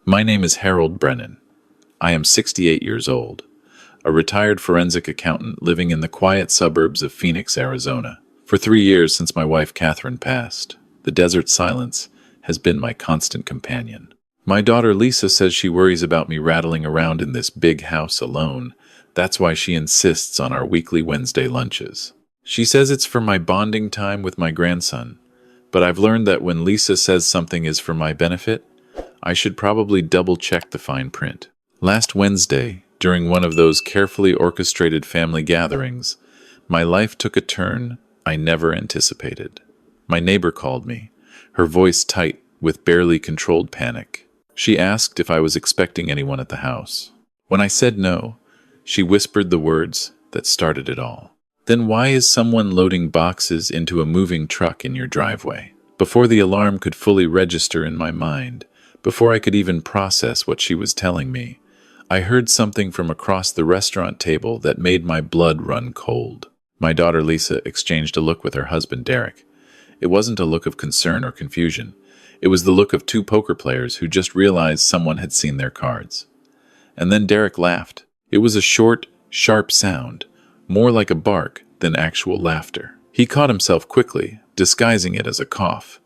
My name is Harold Brennan. I am 68 years old, a retired forensic accountant living in the quiet suburbs of Phoenix, Arizona. For 3 years since my wife Catherine passed, the desert silence has been my constant companion. My daughter Lisa says she worries about me rattling around in this big house alone. That's why she insists on our weekly Wednesday lunches. She says it's for my bonding time with my grandson, but I've learned that when Lisa says something is for my benefit, I should probably double-check the fine print. Last Wednesday, during one of those carefully orchestrated family gatherings, my life took a turn I never anticipated. My neighbor called me, her voice tight with barely controlled panic. She asked if I was expecting anyone at the house. When I said no, she whispered the words that started it all. "Then why is someone loading boxes into a moving truck in your driveway?" Before the alarm could fully register in my mind, before I could even process what she was telling me, I heard something from across the restaurant table that made my blood run cold. My daughter Lisa exchanged a look with her husband Derek. It wasn't a look of concern or confusion. It was the look of two poker players who just realized someone had seen their cards. And then Derek laughed. It was a short, sharp sound, more like a bark than actual laughter. He caught himself quickly, disguising it as a cough.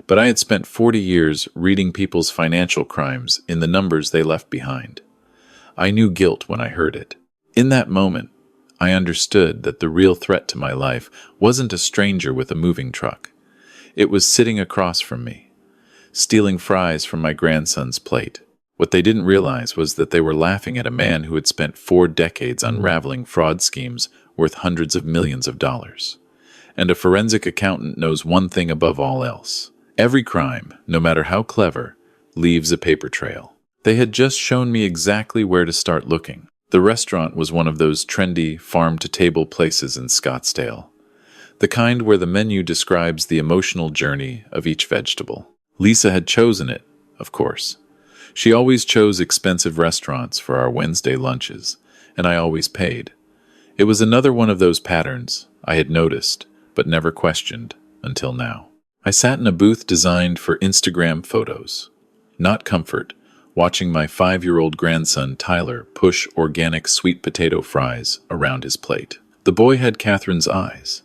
But I had spent 40 years reading people's financial crimes in the numbers they left behind. I knew guilt when I heard it. In that moment, I understood that the real threat to my life wasn't a stranger with a moving truck. It was sitting across from me, stealing fries from my grandson's plate. What they didn't realize was that they were laughing at a man who had spent 4 decades unraveling fraud schemes worth hundreds of millions of dollars. And a forensic accountant knows one thing above all else. Every crime, no matter how clever, leaves a paper trail. They had just shown me exactly where to start looking. The restaurant was one of those trendy, farm-to-table places in Scottsdale. The kind where the menu describes the emotional journey of each vegetable. Lisa had chosen it, of course. She always chose expensive restaurants for our Wednesday lunches, and I always paid. It was another one of those patterns I had noticed, but never questioned until now. I sat in a booth designed for Instagram photos, not comfort, watching my 5-year-old grandson Tyler push organic sweet potato fries around his plate. The boy had Catherine's eyes,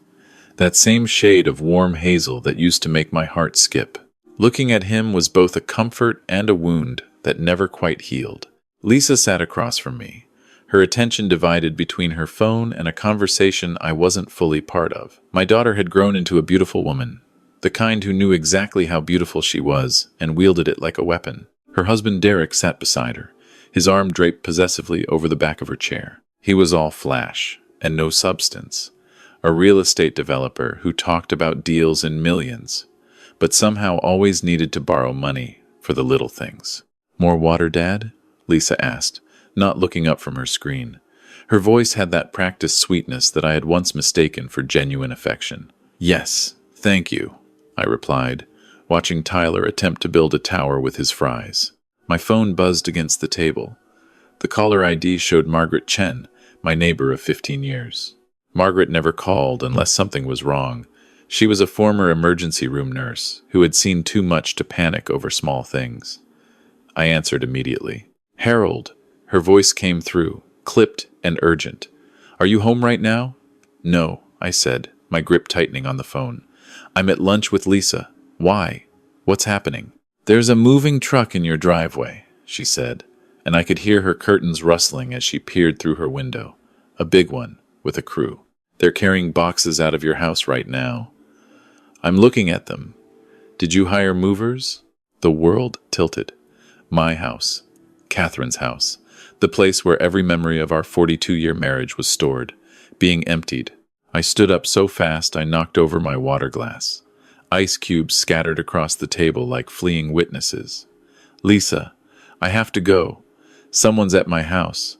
that same shade of warm hazel that used to make my heart skip. Looking at him was both a comfort and a wound that never quite healed. Lisa sat across from me, her attention divided between her phone and a conversation I wasn't fully part of. My daughter had grown into a beautiful woman, the kind who knew exactly how beautiful she was and wielded it like a weapon. Her husband Derek sat beside her, his arm draped possessively over the back of her chair. He was all flash and no substance, a real estate developer who talked about deals in millions, but somehow always needed to borrow money for the little things. "More water, Dad?" Lisa asked, not looking up from her screen. Her voice had that practiced sweetness that I had once mistaken for genuine affection. "Yes, thank you," I replied, watching Tyler attempt to build a tower with his fries. My phone buzzed against the table. The caller ID showed Margaret Chen, my neighbor of 15 years. Margaret never called unless something was wrong. She was a former emergency room nurse who had seen too much to panic over small things. I answered immediately. "Harold," her voice came through, clipped and urgent. "Are you home right now?" "No," I said, my grip tightening on the phone. "I'm at lunch with Lisa." "Why? What's happening?" "There's a moving truck in your driveway," she said, and I could hear her curtains rustling as she peered through her window. "A big one, with a crew. They're carrying boxes out of your house right now." "I'm looking at them. Did you hire movers?" The world tilted. My house. Catherine's house. The place where every memory of our 42-year marriage was stored, being emptied. I stood up so fast I knocked over my water glass. Ice cubes scattered across the table like fleeing witnesses. "Lisa, I have to go. Someone's at my house.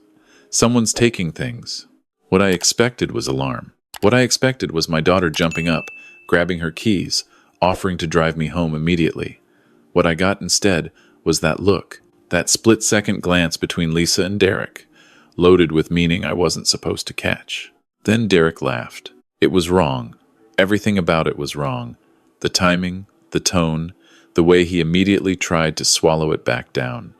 Someone's taking things." What I expected was alarm. What I expected was my daughter jumping up, grabbing her keys, offering to drive me home immediately. What I got instead was that look, that split-second glance between Lisa and Derek, loaded with meaning I wasn't supposed to catch. Then Derek laughed. It was wrong. Everything about it was wrong. The timing, the tone, the way he immediately tried to swallow it back down.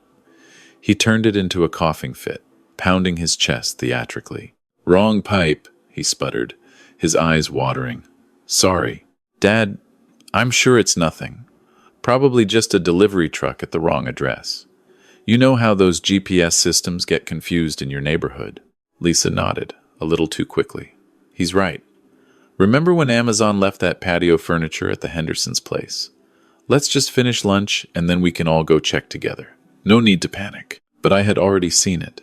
He turned it into a coughing fit, pounding his chest theatrically. "Wrong pipe," he sputtered, his eyes watering. "Sorry. Dad, I'm sure it's nothing. Probably just a delivery truck at the wrong address. You know how those GPS systems get confused in your neighborhood?" Lisa nodded, a little too quickly. "He's right. Remember when Amazon left that patio furniture at the Hendersons' place? Let's just finish lunch and then we can all go check together. No need to panic." But I had already seen it.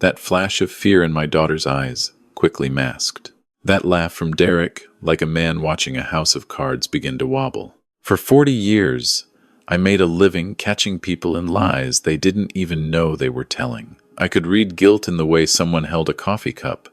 That flash of fear in my daughter's eyes, quickly masked. That laugh from Derek, like a man watching a house of cards begin to wobble. For 40 years, I made a living catching people in lies they didn't even know they were telling. I could read guilt in the way someone held a coffee cup,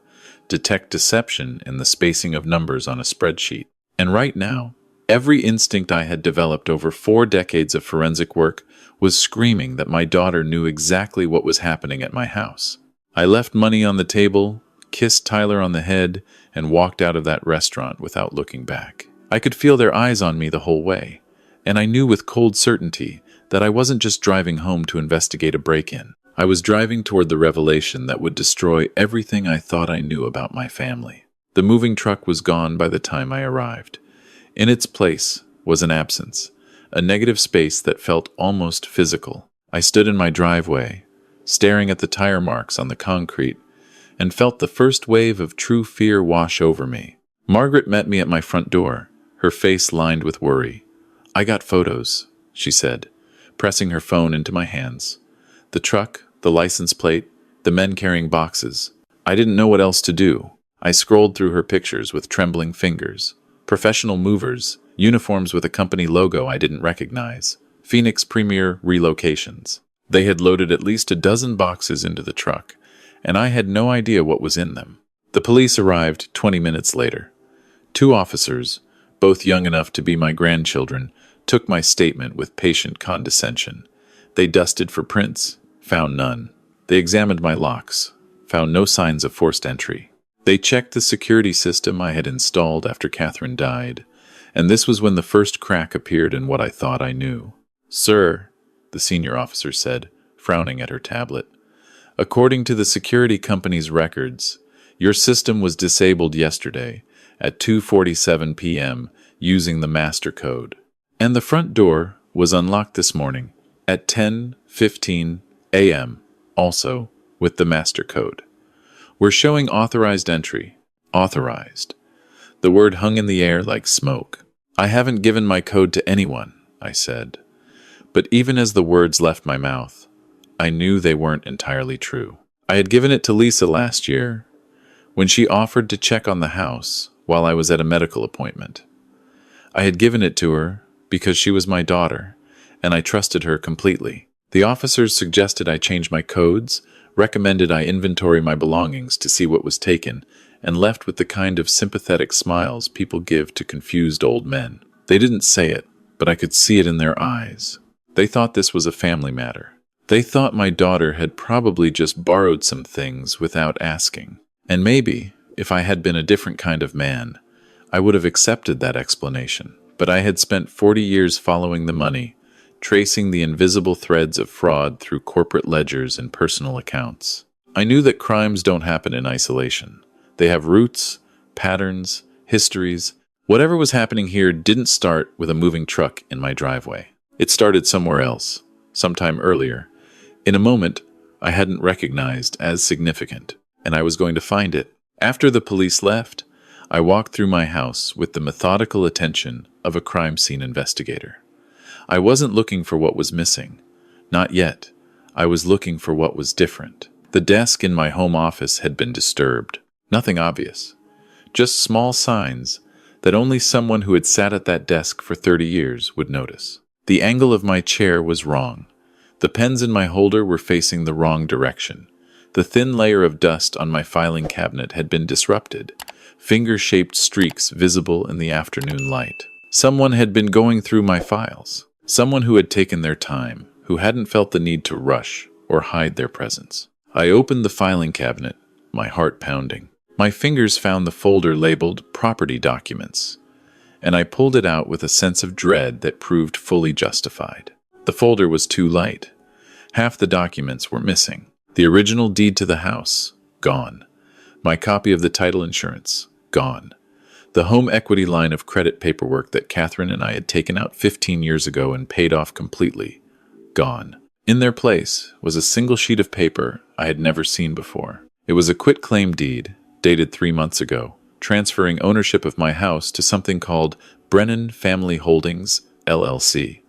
detect deception in the spacing of numbers on a spreadsheet. And right now, every instinct I had developed over 4 decades of forensic work was screaming that my daughter knew exactly what was happening at my house. I left money on the table, kissed Tyler on the head, and walked out of that restaurant without looking back. I could feel their eyes on me the whole way, and I knew with cold certainty that I wasn't just driving home to investigate a break-in. I was driving toward the revelation that would destroy everything I thought I knew about my family. The moving truck was gone by the time I arrived. In its place was an absence, a negative space that felt almost physical. I stood in my driveway, staring at the tire marks on the concrete, and felt the first wave of true fear wash over me. Margaret met me at my front door, her face lined with worry. "I got photos," she said, pressing her phone into my hands. The truck, the license plate, the men carrying boxes. I didn't know what else to do. I scrolled through her pictures with trembling fingers. Professional movers, uniforms with a company logo I didn't recognize. Phoenix Premier relocations. They had loaded at least a dozen boxes into the truck, and I had no idea what was in them. The police arrived 20 minutes later. 2 officers, both young enough to be my grandchildren, took my statement with patient condescension. They dusted for prints, found none. They examined my locks, found no signs of forced entry. They checked the security system I had installed after Catherine died, and this was when the first crack appeared in what I thought I knew. "Sir," the senior officer said, frowning at her tablet, "according to the security company's records, your system was disabled yesterday at 2:47 p.m. using the master code. And the front door was unlocked this morning at 10:15 a.m., also with the master code. We're showing authorized entry. Authorized." The word hung in the air like smoke. "I haven't given my code to anyone," I said. But even as the words left my mouth, I knew they weren't entirely true. I had given it to Lisa last year, when she offered to check on the house while I was at a medical appointment. I had given it to her because she was my daughter, and I trusted her completely. The officers suggested I change my codes, recommended I inventory my belongings to see what was taken, and left with the kind of sympathetic smiles people give to confused old men. They didn't say it, but I could see it in their eyes. They thought this was a family matter. They thought my daughter had probably just borrowed some things without asking. And maybe, if I had been a different kind of man, I would have accepted that explanation. But I had spent 40 years following the money, tracing the invisible threads of fraud through corporate ledgers and personal accounts. I knew that crimes don't happen in isolation. They have roots, patterns, histories. Whatever was happening here didn't start with a moving truck in my driveway. It started somewhere else, sometime earlier, in a moment I hadn't recognized as significant, and I was going to find it. After the police left, I walked through my house with the methodical attention of a crime scene investigator. I wasn't looking for what was missing. Not yet. I was looking for what was different. The desk in my home office had been disturbed. Nothing obvious. Just small signs that only someone who had sat at that desk for 30 years would notice. The angle of my chair was wrong. The pens in my holder were facing the wrong direction. The thin layer of dust on my filing cabinet had been disrupted, finger-shaped streaks visible in the afternoon light. Someone had been going through my files. Someone who had taken their time, who hadn't felt the need to rush or hide their presence. I opened the filing cabinet, my heart pounding. My fingers found the folder labeled Property Documents, and I pulled it out with a sense of dread that proved fully justified. The folder was too light. Half the documents were missing. The original deed to the house, gone. My copy of the title insurance, gone. The home equity line of credit paperwork that Catherine and I had taken out 15 years ago and paid off completely, gone. In their place was a single sheet of paper I had never seen before. It was a quitclaim deed, dated 3 months ago, transferring ownership of my house to something called Brennan Family Holdings, LLC.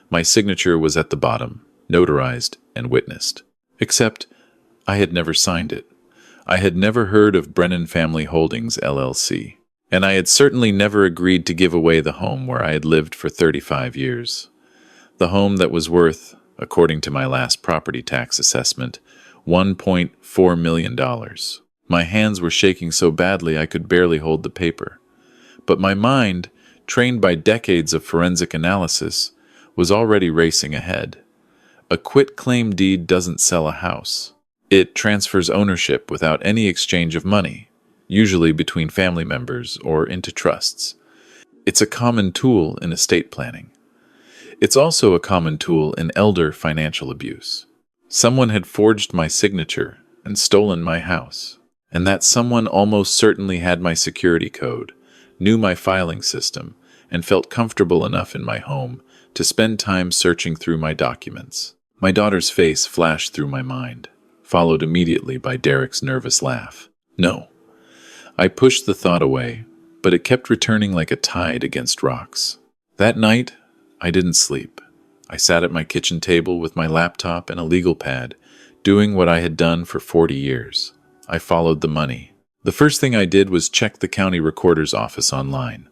My signature was at the bottom, notarized and witnessed. Except I had never signed it. I had never heard of Brennan Family Holdings, LLC. And I had certainly never agreed to give away the home where I had lived for 35 years. The home that was worth, according to my last property tax assessment, $1.4 million. My hands were shaking so badly I could barely hold the paper. But my mind, trained by decades of forensic analysis, was already racing ahead. A quitclaim deed doesn't sell a house. It transfers ownership without any exchange of money, usually between family members or into trusts. It's a common tool in estate planning. It's also a common tool in elder financial abuse. Someone had forged my signature and stolen my house, and that someone almost certainly had my security code, knew my filing system, and felt comfortable enough in my home to spend time searching through my documents. My daughter's face flashed through my mind, followed immediately by Derek's nervous laugh. No. I pushed the thought away, but it kept returning like a tide against rocks. That night, I didn't sleep. I sat at my kitchen table with my laptop and a legal pad, doing what I had done for 40 years. I followed the money. The first thing I did was check the county recorder's office online.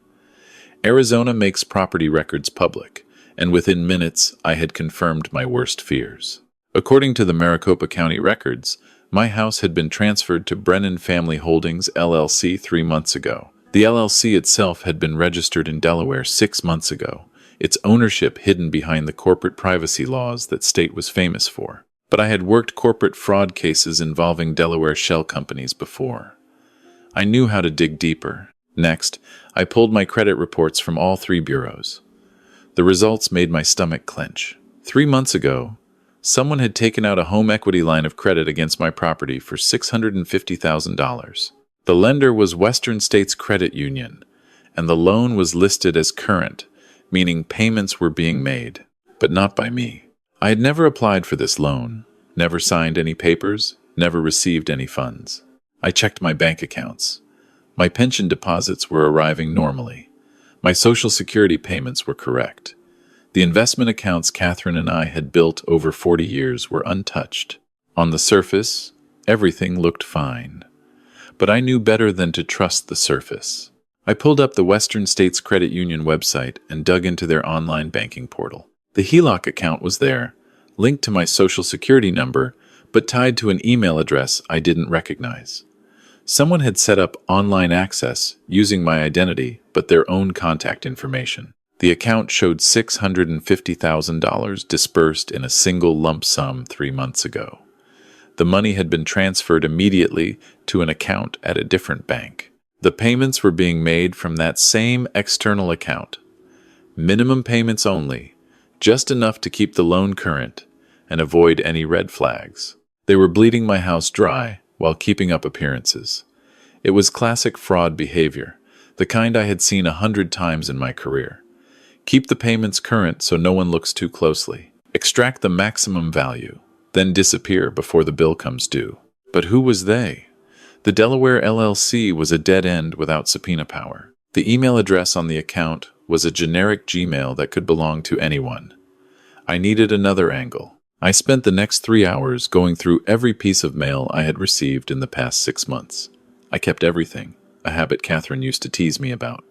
Arizona makes property records public, and within minutes, I had confirmed my worst fears. According to the Maricopa County records, my house had been transferred to Brennan Family Holdings, LLC 3 months ago. The LLC itself had been registered in Delaware 6 months ago, its ownership hidden behind the corporate privacy laws that state was famous for. But I had worked corporate fraud cases involving Delaware shell companies before. I knew how to dig deeper. Next, I pulled my credit reports from all 3 bureaus. The results made my stomach clench. 3 months ago, someone had taken out a home equity line of credit against my property for $650,000. The lender was Western States Credit Union, and the loan was listed as current, meaning payments were being made, but not by me. I had never applied for this loan, never signed any papers, never received any funds. I checked my bank accounts. My pension deposits were arriving normally. My Social Security payments were correct. The investment accounts Catherine and I had built over 40 years were untouched. On the surface, everything looked fine. But I knew better than to trust the surface. I pulled up the Western States Credit Union website and dug into their online banking portal. The HELOC account was there, linked to my Social Security number, but tied to an email address I didn't recognize. Someone had set up online access using my identity, but their own contact information. The account showed $650,000 dispersed in a single lump sum 3 months ago. The money had been transferred immediately to an account at a different bank. The payments were being made from that same external account. Minimum payments only, just enough to keep the loan current and avoid any red flags. They were bleeding my house dry while keeping up appearances. It was classic fraud behavior, the kind I had seen 100 times in my career. Keep the payments current so no one looks too closely. Extract the maximum value, then disappear before the bill comes due. But who was they? The Delaware LLC was a dead end without subpoena power. The email address on the account was a generic Gmail that could belong to anyone. I needed another angle. I spent the next 3 hours going through every piece of mail I had received in the past 6 months. I kept everything, a habit Catherine used to tease me about.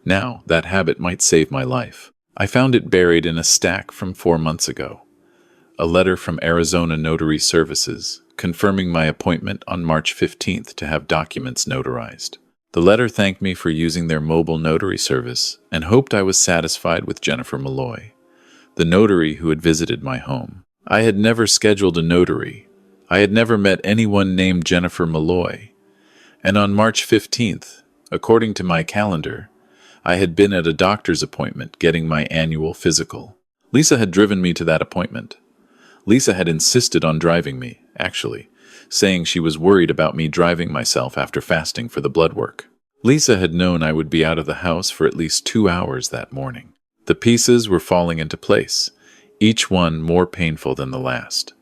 Now, that habit might save my life. I found it buried in a stack from 4 months ago. A letter from Arizona Notary Services, confirming my appointment on March 15th to have documents notarized. The letter thanked me for using their mobile notary service and hoped I was satisfied with Jennifer Malloy, the notary who had visited my home. I had never scheduled a notary. I had never met anyone named Jennifer Malloy. And on March 15th, according to my calendar, I had been at a doctor's appointment getting my annual physical. Lisa had driven me to that appointment. Lisa had insisted on driving me, actually, saying she was worried about me driving myself after fasting for the blood work. Lisa had known I would be out of the house for at least 2 hours that morning. The pieces were falling into place, each one more painful than the last.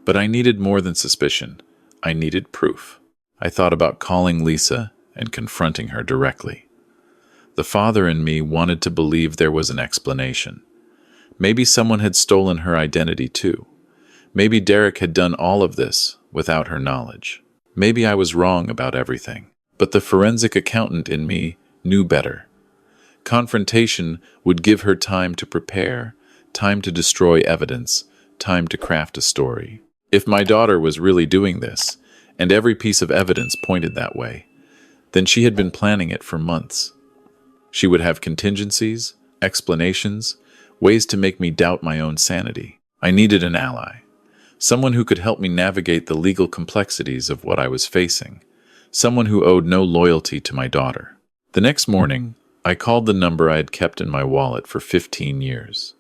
But I needed more than suspicion. I needed proof. I thought about calling Lisa and confronting her directly. The father in me wanted to believe there was an explanation. Maybe someone had stolen her identity too. Maybe Derek had done all of this without her knowledge. Maybe I was wrong about everything. But the forensic accountant in me knew better. Confrontation would give her time to prepare, time to destroy evidence, time to craft a story. If my daughter was really doing this, and every piece of evidence pointed that way, then she had been planning it for months. She would have contingencies, explanations, ways to make me doubt my own sanity. I needed an ally, someone who could help me navigate the legal complexities of what I was facing, someone who owed no loyalty to my daughter. The next morning, I called the number I had kept in my wallet for 15 years.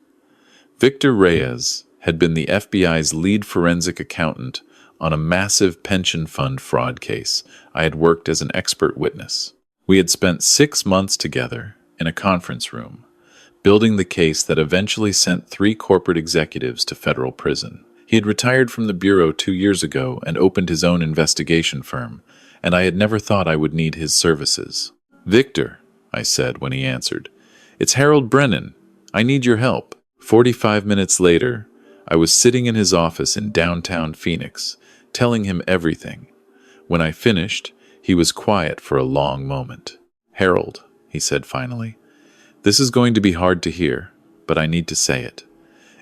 Victor Reyes had been the FBI's lead forensic accountant on a massive pension fund fraud case. I had worked as an expert witness. We had spent 6 months together in a conference room, building the case that eventually sent 3 corporate executives to federal prison. He had retired from the bureau 2 years ago and opened his own investigation firm, and I had never thought I would need his services. "Victor," I said when he answered, "it's Harold Brennan. I need your help." 45 minutes later, I was sitting in his office in downtown Phoenix, telling him everything. When I finished, he was quiet for a long moment. "Harold," he said finally, "this is going to be hard to hear, but I need to say it.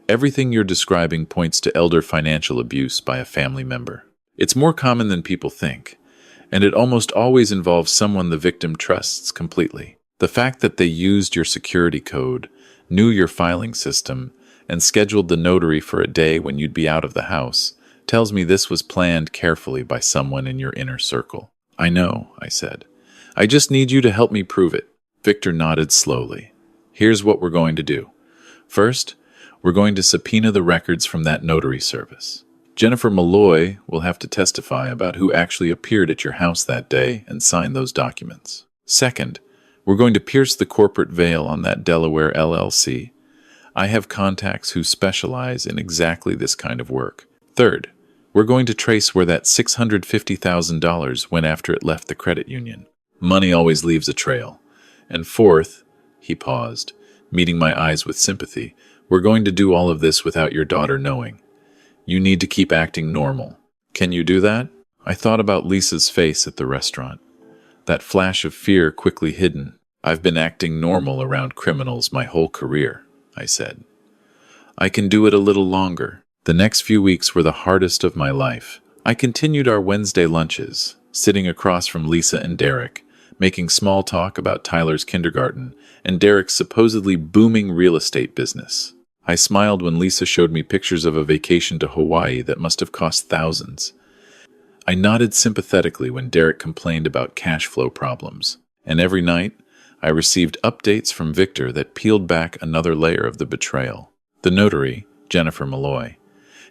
Everything you're describing points to elder financial abuse by a family member. It's more common than people think, and it almost always involves someone the victim trusts completely. The fact that they used your security code, knew your filing system, and scheduled the notary for a day when you'd be out of the house tells me this was planned carefully by someone in your inner circle." "I know," I said. "I just need you to help me prove it." Victor nodded slowly. "Here's what we're going to do. First, we're going to subpoena the records from that notary service. Jennifer Malloy will have to testify about who actually appeared at your house that day and signed those documents. Second, we're going to pierce the corporate veil on that Delaware LLC. I have contacts who specialize in exactly this kind of work. Third, we're going to trace where that $650,000 went after it left the credit union. Money always leaves a trail. And fourth," he paused, meeting my eyes with sympathy, "we're going to do all of this without your daughter knowing. You need to keep acting normal. Can you do that?" I thought about Lisa's face at the restaurant. That flash of fear quickly hidden. "I've been acting normal around criminals my whole career," I said. "I can do it a little longer." The next few weeks were the hardest of my life. I continued our Wednesday lunches, sitting across from Lisa and Derek, making small talk about Tyler's kindergarten and Derek's supposedly booming real estate business. I smiled when Lisa showed me pictures of a vacation to Hawaii that must have cost thousands. I nodded sympathetically when Derek complained about cash flow problems. And every night, I received updates from Victor that peeled back another layer of the betrayal. The notary, Jennifer Malloy,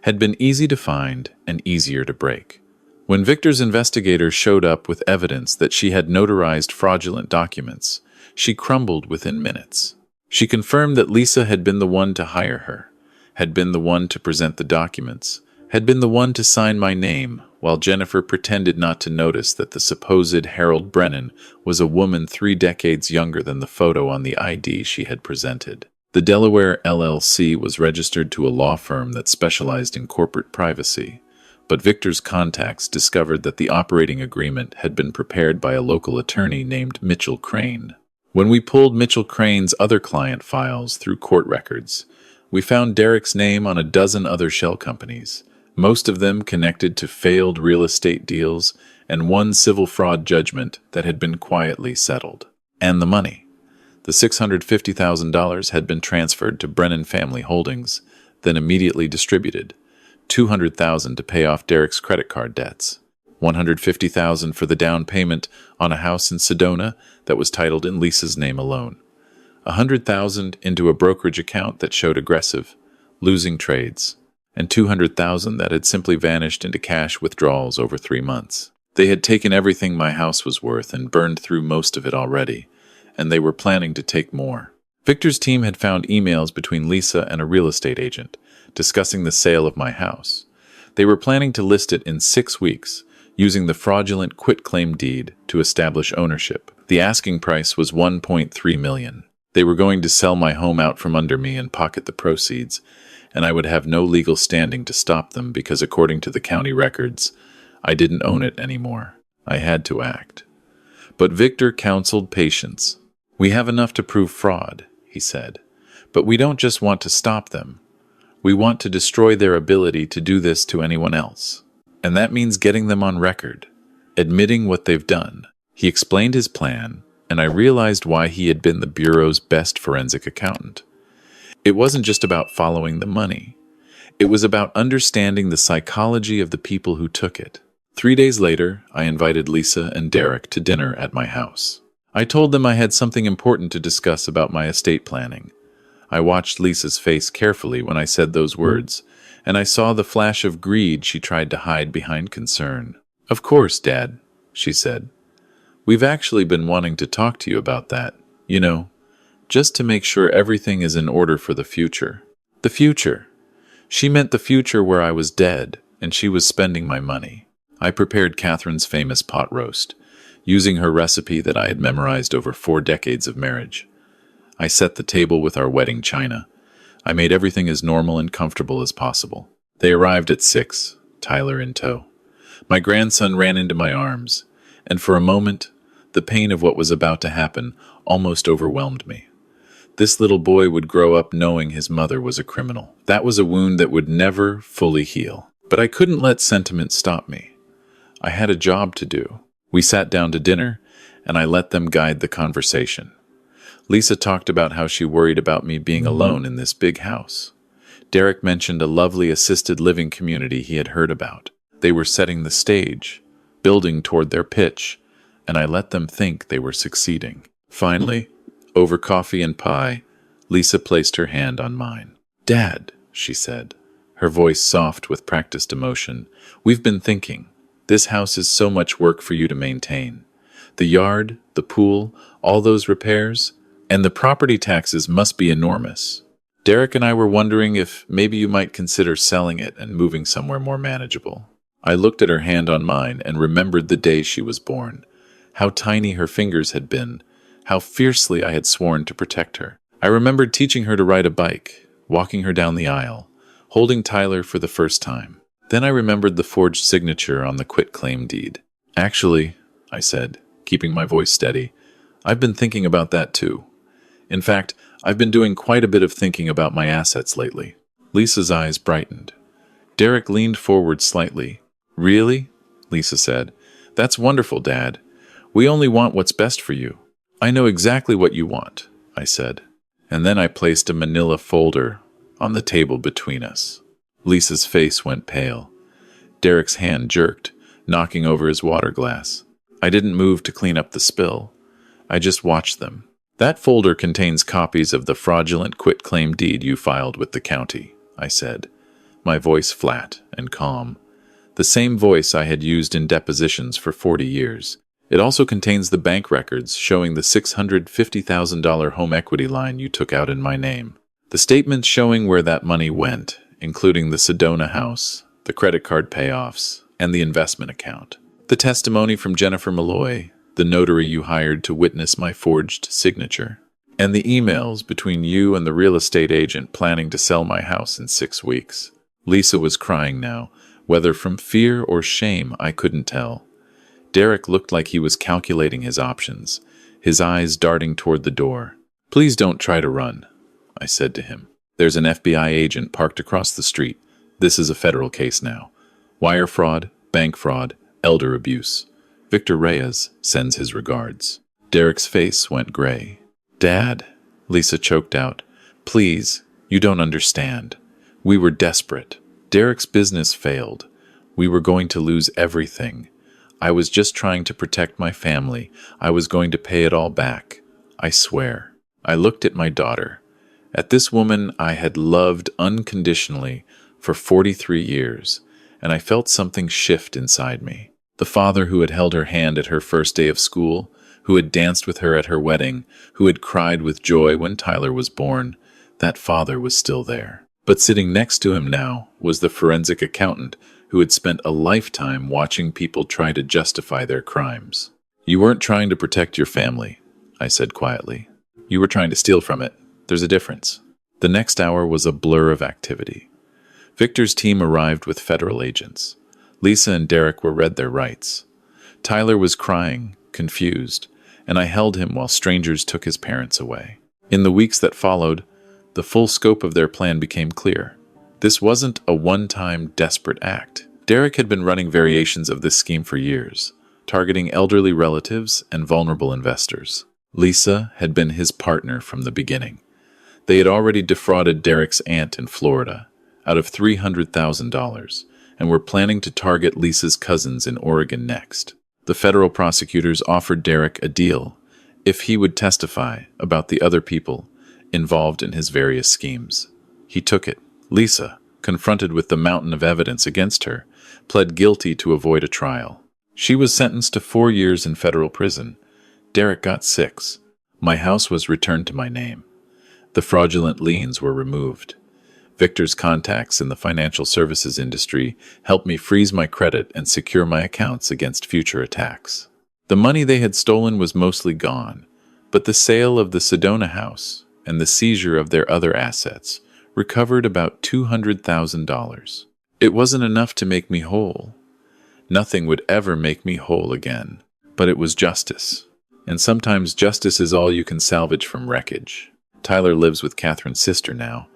had been easy to find and easier to break. When Victor's investigators showed up with evidence that she had notarized fraudulent documents, she crumbled within minutes. She confirmed that Lisa had been the one to hire her, had been the one to present the documents, had been the one to sign my name, while Jennifer pretended not to notice that the supposed Harold Brennan was a woman 3 decades younger than the photo on the ID she had presented. The Delaware LLC was registered to a law firm that specialized in corporate privacy, but Victor's contacts discovered that the operating agreement had been prepared by a local attorney named Mitchell Crane. When we pulled Mitchell Crane's other client files through court records, we found Derek's name on a dozen other shell companies, most of them connected to failed real estate deals and one civil fraud judgment that had been quietly settled. And the money. The $650,000 had been transferred to Brennan Family Holdings, then immediately distributed. $200,000 to pay off Derek's credit card debts. $150,000 for the down payment on a house in Sedona that was titled in Lisa's name alone. $100,000 into a brokerage account that showed aggressive, losing trades. and $200,000 that had simply vanished into cash withdrawals over 3 months. They had taken everything my house was worth and burned through most of it already, and they were planning to take more. Victor's team had found emails between Lisa and a real estate agent discussing the sale of my house. They were planning to list it in 6 weeks, using the fraudulent quitclaim deed to establish ownership. The asking price was $1.3 million. They were going to sell my home out from under me and pocket the proceeds, and I would have no legal standing to stop them because, according to the county records, I didn't own it anymore. I had to act. But Victor counseled patience. "We have enough to prove fraud," he said, "but we don't just want to stop them. We want to destroy their ability to do this to anyone else. And that means getting them on record, admitting what they've done." He explained his plan, and I realized why he had been the Bureau's best forensic accountant. It wasn't just about following the money. It was about understanding the psychology of the people who took it. 3 days later, I invited Lisa and Derek to dinner at my house. I told them I had something important to discuss about my estate planning. I watched Lisa's face carefully when I said those words, and I saw the flash of greed she tried to hide behind concern. "Of course, Dad," she said. "We've actually been wanting to talk to you about that, just to make sure everything is in order for the future." The future. She meant the future where I was dead, and she was spending my money. I prepared Catherine's famous pot roast, using her recipe that I had memorized over 4 decades of marriage. I set the table with our wedding china. I made everything as normal and comfortable as possible. They arrived at 6, Tyler in tow. My grandson ran into my arms, and for a moment, the pain of what was about to happen almost overwhelmed me. This little boy would grow up knowing his mother was a criminal. That was a wound that would never fully heal. But I couldn't let sentiment stop me. I had a job to do. We sat down to dinner, and I let them guide the conversation. Lisa talked about how she worried about me being alone in this big house. Derek mentioned a lovely assisted living community he had heard about. They were setting the stage, building toward their pitch, and I let them think they were succeeding. Finally, over coffee and pie, Lisa placed her hand on mine. "Dad," she said, her voice soft with practiced emotion, "we've been thinking. This house is so much work for you to maintain. The yard, the pool, all those repairs, and the property taxes must be enormous. Derek and I were wondering if maybe you might consider selling it and moving somewhere more manageable." I looked at her hand on mine and remembered the day she was born, how tiny her fingers had been, how fiercely I had sworn to protect her. I remembered teaching her to ride a bike, walking her down the aisle, holding Tyler for the first time. Then I remembered the forged signature on the quitclaim deed. "Actually," I said, keeping my voice steady, "I've been thinking about that too. In fact, I've been doing quite a bit of thinking about my assets lately." Lisa's eyes brightened. Derek leaned forward slightly. "Really?" Lisa said. "That's wonderful, Dad. We only want what's best for you." "I know exactly what you want," I said. And then I placed a manila folder on the table between us. Lisa's face went pale. Derek's hand jerked, knocking over his water glass. I didn't move to clean up the spill. I just watched them. "That folder contains copies of the fraudulent quitclaim deed you filed with the county," I said, my voice flat and calm. The same voice I had used in depositions for 40 years. "It also contains the bank records showing the $650,000 home equity line you took out in my name. The statements showing where that money went, including the Sedona house, the credit card payoffs, and the investment account. The testimony from Jennifer Malloy, the notary you hired to witness my forged signature. And the emails between you and the real estate agent planning to sell my house in 6 weeks." Lisa was crying now. Whether from fear or shame, I couldn't tell. Derek looked like he was calculating his options, his eyes darting toward the door. "Please don't try to run," I said to him. "There's an FBI agent parked across the street. This is a federal case now. Wire fraud, bank fraud, elder abuse. Victor Reyes sends his regards." Derek's face went gray. "Dad," Lisa choked out, "please, you don't understand. We were desperate. Derek's business failed. We were going to lose everything. I was just trying to protect my family. I was going to pay it all back. I swear." I looked at my daughter, at this woman I had loved unconditionally for 43 years, and I felt something shift inside me. The father who had held her hand at her first day of school, who had danced with her at her wedding, who had cried with joy when Tyler was born, that father was still there. But sitting next to him now was the forensic accountant who had spent a lifetime watching people try to justify their crimes. "You weren't trying to protect your family," I said quietly. "You were trying to steal from it. There's a difference." The next hour was a blur of activity. Victor's team arrived with federal agents. Lisa and Derek were read their rights. Tyler was crying, confused, and I held him while strangers took his parents away. In the weeks that followed, the full scope of their plan became clear. This wasn't a one-time, desperate act. Derek had been running variations of this scheme for years, targeting elderly relatives and vulnerable investors. Lisa had been his partner from the beginning. They had already defrauded Derek's aunt in Florida out of $300,000 and were planning to target Lisa's cousins in Oregon next. The federal prosecutors offered Derek a deal if he would testify about the other people involved in his various schemes. He took it. Lisa, confronted with the mountain of evidence against her, pled guilty to avoid a trial. She was sentenced to 4 years in federal prison. Derek got 6. My house was returned to my name. The fraudulent liens were removed. Victor's contacts in the financial services industry helped me freeze my credit and secure my accounts against future attacks. The money they had stolen was mostly gone, but the sale of the Sedona house and the seizure of their other assets recovered about $200,000. It wasn't enough to make me whole. Nothing would ever make me whole again, but it was justice. And sometimes justice is all you can salvage from wreckage. Tyler lives with Catherine's sister now,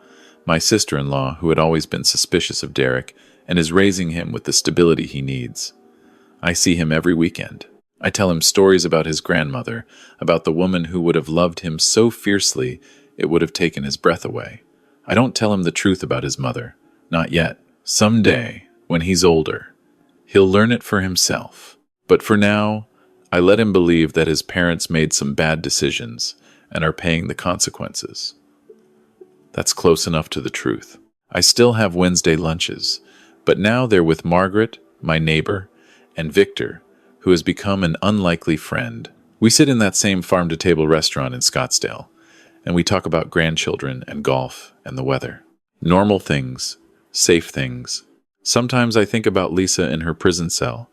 my sister-in-law who had always been suspicious of Derek and is raising him with the stability he needs. I see him every weekend. I tell him stories about his grandmother, about the woman who would have loved him so fiercely it would have taken his breath away. I don't tell him the truth about his mother. Not yet. Someday, when he's older, he'll learn it for himself. But for now, I let him believe that his parents made some bad decisions and are paying the consequences. That's close enough to the truth. I still have Wednesday lunches, but now they're with Margaret, my neighbor, and Victor, who has become an unlikely friend. We sit in that same farm-to-table restaurant in Scottsdale, and we talk about grandchildren and golf and the weather. Normal things, safe things. Sometimes I think about Lisa in her prison cell,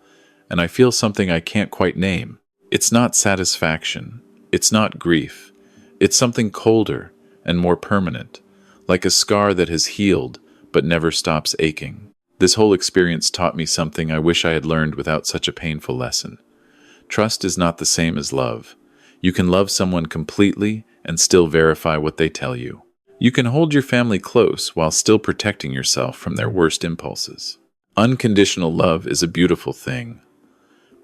and I feel something I can't quite name. It's not satisfaction. It's not grief. It's something colder and more permanent, like a scar that has healed but never stops aching. This whole experience taught me something I wish I had learned without such a painful lesson. Trust is not the same as love. You can love someone completely and still verify what they tell you. You can hold your family close while still protecting yourself from their worst impulses. Unconditional love is a beautiful thing,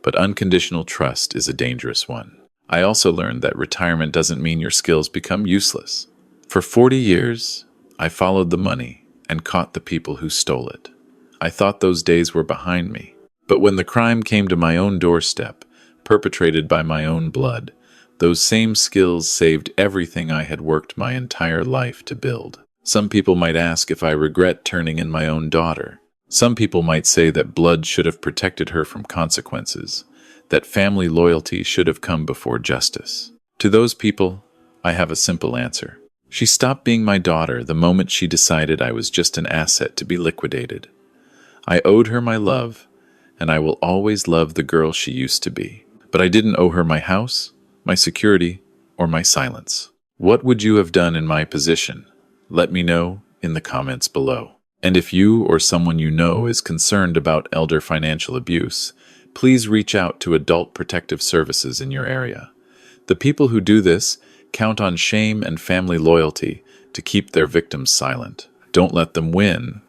but unconditional trust is a dangerous one. I also learned that retirement doesn't mean your skills become useless. For 40 years, I followed the money and caught the people who stole it. I thought those days were behind me. But when the crime came to my own doorstep, perpetrated by my own blood, those same skills saved everything I had worked my entire life to build. Some people might ask if I regret turning in my own daughter. Some people might say that blood should have protected her from consequences, that family loyalty should have come before justice. To those people, I have a simple answer. She stopped being my daughter the moment she decided I was just an asset to be liquidated. I owed her my love, and I will always love the girl she used to be. But I didn't owe her my house, my security, or my silence. What would you have done in my position? Let me know in the comments below. And if you or someone you know is concerned about elder financial abuse, please reach out to Adult Protective Services in your area. The people who do this count on shame and family loyalty to keep their victims silent. Don't let them win,